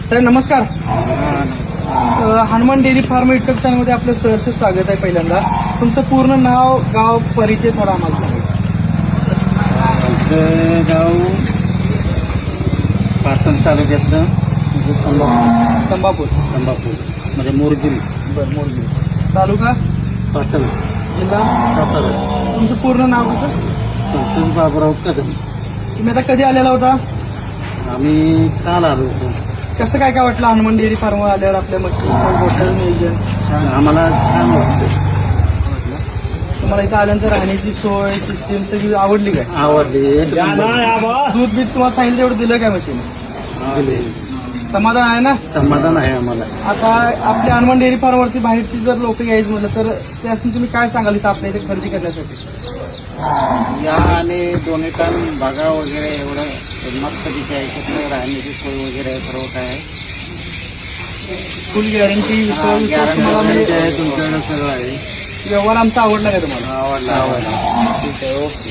Sir नमस्कार. Hanuman dairy form YouTube चॅनलमध्ये आपलं सहर्ष स्वागत आहे. पहिल्यांदा तुमचं पूर्ण नाव, गाव, परिचय थोडा आम्हाला सांगा. आमचं गाव पाटण तालुक्यातलं संभापूर म्हणजे मोरगिरी. बरं, मोरगिरी तालुका पाटण जिल्हा सातारा. तुमचं पूर्ण नाव कसं? संतोष बाबूराव कदम. तुम्ही आता कधी आलेला होता? आम्ही काल आलो होतो. कसं काय वाटलं हनुमान डेअरी फार्म आल्यावर आपल्या हॉटेल नियोजन? आम्हाला छान वाटतं. तुम्हाला इथं आल्यानंतर राहण्याची सोय सिस्टीम सगळी आवडली काय? आवडली. दूध बीत तुम्हाला सांगितलं तेवढं दिलं काय मशीन? दिले. समाधान आहे ना? समाधान आहे आम्हाला. आता आपल्या हनुमान डेअरी फार्मवरती बाहेरची जर लोक यायचं म्हटलं तर त्यासाठी तुम्ही काय सांगाल इथं आपल्या इथे खरेदी करण्यासाठी? या आणि दोन्ही टाइम बागा वगैरे एवढं मस्तपैकी आहे. तिथं राहण्याची सोय वगैरे आहे, सर्व काय आहे. फुल गॅरंटी तुम्हाला गॅरंटी आहे, म्हणजे तुमच्याकडे सगळं आहे. व्यवहार आमचा आवडला का तुम्हाला? आवडला. ठीक आहे, ओके.